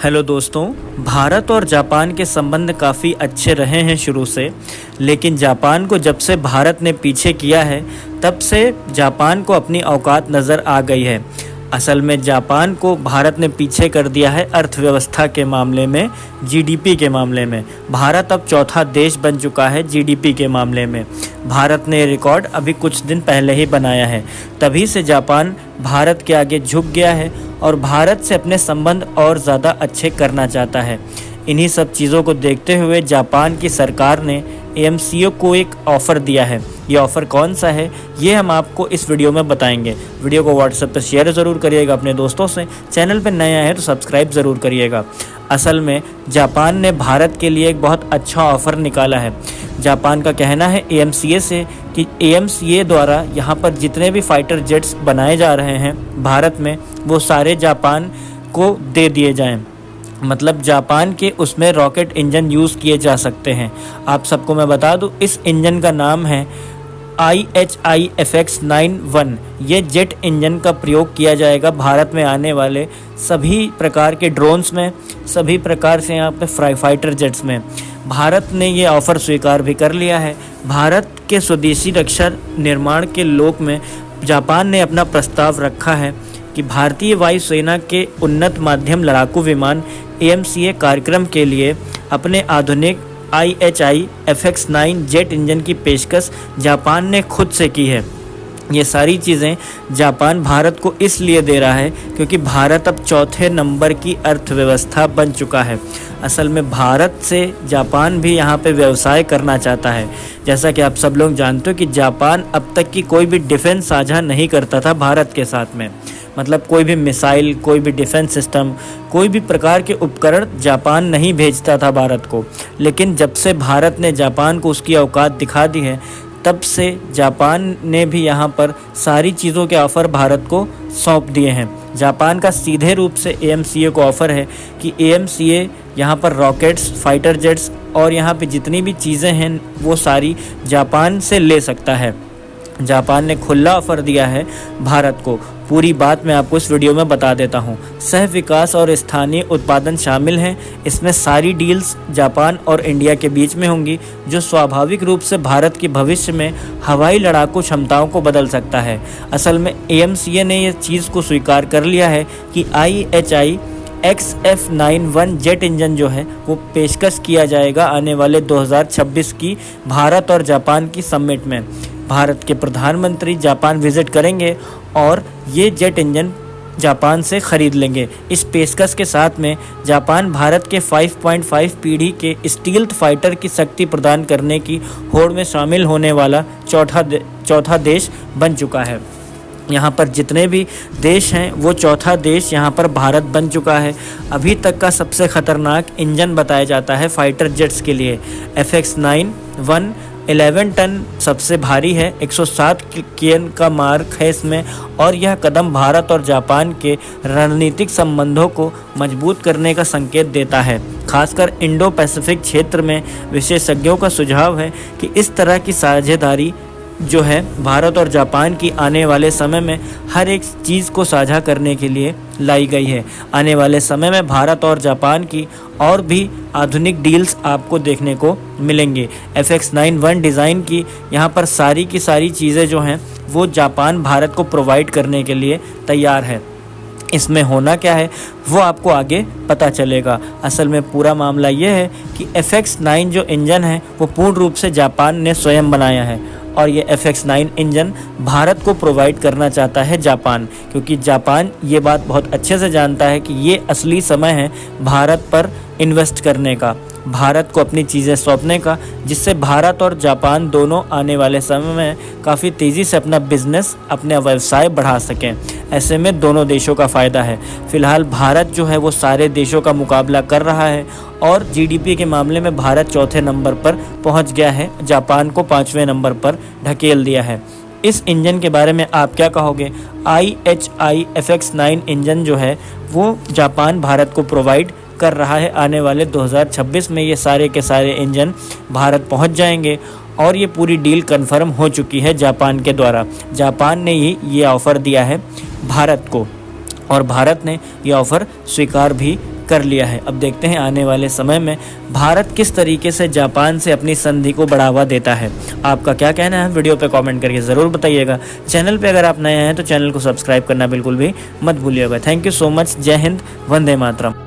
Hello दोस्तों, भारत और Japan के संबंध काफ़ी अच्छे रहे हैं शुरू से। लेकिन जापान को जब से भारत ने पीछे किया है तब से जापान को अपनी औकात नज़र आ गई है। असल में जापान को भारत ने पीछे कर दिया है अर्थव्यवस्था के मामले में, जीडीपी के मामले में। भारत अब चौथा देश बन चुका है जीडीपी के मामले में। भारत ने रिकॉर्ड अभी कुछ दिन पहले ही बनाया है। तभी से जापान भारत के आगे झुक गया है और भारत से अपने संबंध और ज़्यादा अच्छे करना चाहता है। इन्हीं सब चीज़ों को देखते हुए जापान की सरकार ने AMCO को एक ऑफ़र दिया है। ये ऑफ़र कौन सा है ये हम आपको इस वीडियो में बताएंगे। वीडियो को व्हाट्सएप पर शेयर ज़रूर करिएगा अपने दोस्तों से। चैनल पर नए आए हैं तो सब्सक्राइब ज़रूर करिएगा। असल में जापान ने भारत के लिए एक बहुत अच्छा ऑफ़र निकाला है। जापान का कहना है AMCA से कि AMCA द्वारा यहाँ पर जितने भी फाइटर जेट्स बनाए जा रहे हैं भारत में, वो सारे जापान को दे दिए जाएं। मतलब जापान के उसमें रॉकेट इंजन यूज़ किए जा सकते हैं। आप सबको मैं बता दूं, इस इंजन का नाम है IHI FX91। ये जेट इंजन का प्रयोग किया जाएगा भारत में आने वाले सभी प्रकार के ड्रोन्स में, सभी प्रकार से यहाँ पे फाइटर जेट्स में। भारत ने ये ऑफ़र स्वीकार भी कर लिया है। भारत के स्वदेशी रक्षा निर्माण के लोक में जापान ने अपना प्रस्ताव रखा है कि भारतीय वायुसेना के उन्नत माध्यम लड़ाकू विमान AMCA कार्यक्रम के लिए अपने आधुनिक IHI FX9 जेट इंजन की पेशकश जापान ने खुद से की है। ये सारी चीज़ें जापान भारत को इसलिए दे रहा है क्योंकि भारत अब चौथे नंबर की अर्थव्यवस्था बन चुका है। असल में भारत से जापान भी यहाँ पे व्यवसाय करना चाहता है। जैसा कि आप सब लोग जानते हो कि जापान अब तक की कोई भी डिफेंस साझा नहीं करता था भारत के साथ में। मतलब कोई भी मिसाइल, कोई भी डिफेंस सिस्टम, कोई भी प्रकार के उपकरण जापान नहीं भेजता था भारत को। लेकिन जब से भारत ने जापान को उसकी औकात दिखा दी है तब से जापान ने भी यहाँ पर सारी चीज़ों के ऑफ़र भारत को सौंप दिए हैं। जापान का सीधे रूप से AMCA को ऑफ़र है कि AMCA यहाँ पर रॉकेट्स, फाइटर जेट्स और यहाँ पे जितनी भी चीज़ें हैं वो सारी जापान से ले सकता है। जापान ने खुला ऑफ़र दिया है भारत को। पूरी बात मैं आपको इस वीडियो में बता देता हूँ। सह विकास और स्थानीय उत्पादन शामिल हैं। इसमें सारी डील्स जापान और इंडिया के बीच में होंगी, जो स्वाभाविक रूप से भारत की भविष्य में हवाई लड़ाकू क्षमताओं को बदल सकता है। असल में AMCA ने यह चीज़ को स्वीकार कर लिया है कि IHI XF91 जेट इंजन जो है वो पेशकश किया जाएगा आने वाले 2026 की भारत और जापान की समिट में। भारत के प्रधानमंत्री जापान विजिट करेंगे और ये जेट इंजन जापान से ख़रीद लेंगे। इस पेशकश के साथ में जापान भारत के 5.5 पीढ़ी के स्टील्थ फाइटर की शक्ति प्रदान करने की होड़ में शामिल होने वाला चौथा देश बन चुका है। यहाँ पर जितने भी देश हैं वो चौथा देश यहाँ पर भारत बन चुका है। अभी तक का सबसे ख़तरनाक इंजन बताया जाता है फाइटर जेट्स के लिए। FX91 11 टन सबसे भारी है, 107 kN का मार्क है इसमें। और यह कदम भारत और जापान के रणनीतिक संबंधों को मजबूत करने का संकेत देता है। खासकर इंडो पैसिफिक क्षेत्र में विशेषज्ञों का सुझाव है कि इस तरह की साझेदारी जो है भारत और जापान की आने वाले समय में हर एक चीज़ को साझा करने के लिए लाई गई है। आने वाले समय में भारत और जापान की और भी आधुनिक डील्स आपको देखने को मिलेंगे। FX91 डिज़ाइन की यहाँ पर सारी की सारी चीज़ें जो हैं वो जापान भारत को प्रोवाइड करने के लिए तैयार है। इसमें होना क्या है वो आपको आगे पता चलेगा। असल में पूरा मामला ये है कि FX9 जो इंजन है वो पूर्ण रूप से जापान ने स्वयं बनाया है और ये FX9 इंजन भारत को प्रोवाइड करना चाहता है जापान, क्योंकि जापान ये बात बहुत अच्छे से जानता है कि ये असली समय है भारत पर इन्वेस्ट करने का, भारत को अपनी चीज़ें सौंपने का, जिससे भारत और जापान दोनों आने वाले समय में काफ़ी तेज़ी से अपना बिजनेस, अपने व्यवसाय बढ़ा सकें। ऐसे में दोनों देशों का फ़ायदा है। फ़िलहाल भारत जो है वो सारे देशों का मुकाबला कर रहा है और GDP के मामले में भारत चौथे नंबर पर पहुंच गया है, जापान को 5वें नंबर पर ढकेल दिया है। इस इंजन के बारे में आप क्या कहोगे? IHI FX9 इंजन जो है वो जापान भारत को प्रोवाइड कर रहा है। आने वाले 2026 में ये सारे के सारे इंजन भारत पहुंच जाएंगे और ये पूरी डील कंफर्म हो चुकी है जापान के द्वारा। जापान ने ही ये ऑफ़र दिया है भारत को और भारत ने ये ऑफ़र स्वीकार भी कर लिया है। अब देखते हैं आने वाले समय में भारत किस तरीके से जापान से अपनी संधि को बढ़ावा देता है। आपका क्या कहना है वीडियो पे कमेंट करके ज़रूर बताइएगा। चैनल पे अगर आप नए हैं तो चैनल को सब्सक्राइब करना बिल्कुल भी मत भूलिएगा। Thank you so much. जय हिंद, वंदे मातरम।